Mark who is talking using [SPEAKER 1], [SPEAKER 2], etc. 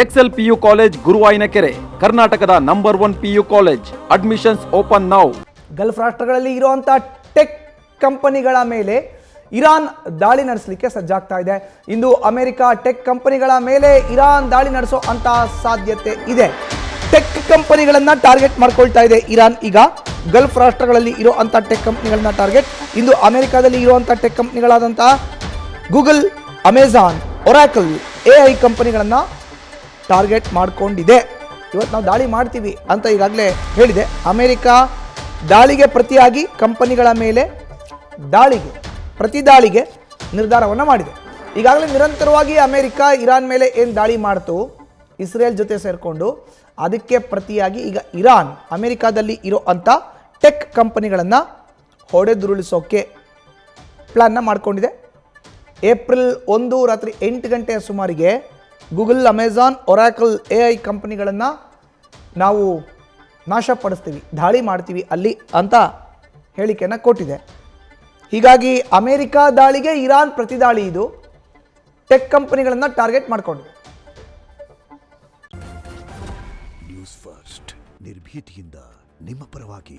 [SPEAKER 1] Excel PU college ಗುರುವಾಯಿನಕೆರೆ, ಕರ್ನಾಟಕದ number 1 PU college. Admissions open now.
[SPEAKER 2] Gulf ರಾಷ್ಟ್ರಗಳಲ್ಲಿ ಇರುವಂಥ tech ಕಂಪನಿಗಳ ಮೇಲೆ ಇರಾನ್ ದಾಳಿ ನಡೆಸಲಿಕ್ಕೆ ಸಜ್ಜಾಗ್ತಾ ಇದೆ. ಇಂದು ಅಮೆರಿಕ ಟೆಕ್ ಕಂಪನಿಗಳ ಮೇಲೆ ಇರಾನ್ ದಾಳಿ ನಡೆಸೋ ಅಂತ ಸಾಧ್ಯತೆ ಇದೆ. ಟೆಕ್ ಕಂಪನಿಗಳನ್ನು ಟಾರ್ಗೆಟ್ ಮಾಡ್ಕೊಳ್ತಾ ಇದೆ ಇರಾನ್. ಈಗ ಗಲ್ಫ್ ರಾಷ್ಟ್ರಗಳಲ್ಲಿ ಇರೋ ಅಂಥ ಟೆಕ್ ಕಂಪ್ನಿಗಳನ್ನ ಟಾರ್ಗೆಟ್, ಇಂದು ಅಮೆರಿಕಾದಲ್ಲಿ ಇರುವಂಥ ಟೆಕ್ ಕಂಪ್ನಿಗಳಾದಂಥ ಗೂಗಲ್, ಅಮೆಜಾನ್, ಒರಾಕಲ್, AI ಕಂಪನಿಗಳನ್ನು ಟಾರ್ಗೆಟ್ ಮಾಡಿಕೊಂಡಿದೆ. ಇವತ್ತು ನಾವು ದಾಳಿ ಮಾಡ್ತೀವಿ ಅಂತ ಈಗಾಗಲೇ ಹೇಳಿದೆ. ಅಮೆರಿಕ ದಾಳಿಗೆ ಪ್ರತಿಯಾಗಿ ಕಂಪನಿಗಳ ಮೇಲೆ ಪ್ರತಿ ದಾಳಿಗೆ ನಿರ್ಧಾರವನ್ನು ಮಾಡಿದೆ. ಈಗಾಗಲೇ ನಿರಂತರವಾಗಿ ಅಮೆರಿಕ ಇರಾನ್ ಮೇಲೆ ಏನು ದಾಳಿ ಮಾಡ್ತು ಇಸ್ರೇಲ್ ಜೊತೆ ಸೇರಿಕೊಂಡು, ಅದಕ್ಕೆ ಪ್ರತಿಯಾಗಿ ಈಗ ಇರಾನ್ ಅಮೆರಿಕಾದಲ್ಲಿ ಇರೋ ಅಂಥ ಟೆಕ್ ಕಂಪನಿಗಳನ್ನು ಹೊಡೆದುರುಳಿಸೋಕ್ಕೆ ಪ್ಲ್ಯಾನ್ನ ಮಾಡಿಕೊಂಡಿದೆ. ಏಪ್ರಿಲ್ 1 ರಾತ್ರಿ 8 ಗಂಟೆಯ ಸುಮಾರಿಗೆ ಗೂಗಲ್, ಅಮೆಜಾನ್, ಒರಾಕಲ್, AI ಕಂಪನಿಗಳನ್ನು ನಾವು ನಾಶಪಡಿಸ್ತೀವಿ, ದಾಳಿ ಮಾಡ್ತೀವಿ ಅಲ್ಲಿ ಅಂತ ಹೇಳಿಕೆಯನ್ನು ಕೊಟ್ಟಿದೆ. ಹೀಗಾಗಿ ಅಮೆರಿಕ ದಾಳಿಗೆ ಇರಾನ್ ಪ್ರತಿ ದಾಳಿ. ಇದು ಟೆಕ್ ಕಂಪನಿಗಳನ್ನು ಟಾರ್ಗೆಟ್ ಮಾಡಿಕೊಂಡಿದೆ.
[SPEAKER 3] ನ್ಯೂಸ್ ಫಸ್ಟ್ ನಿರ್ಭೀತಿಯಿಂದ ನಿಮ್ಮ ಪರವಾಗಿ.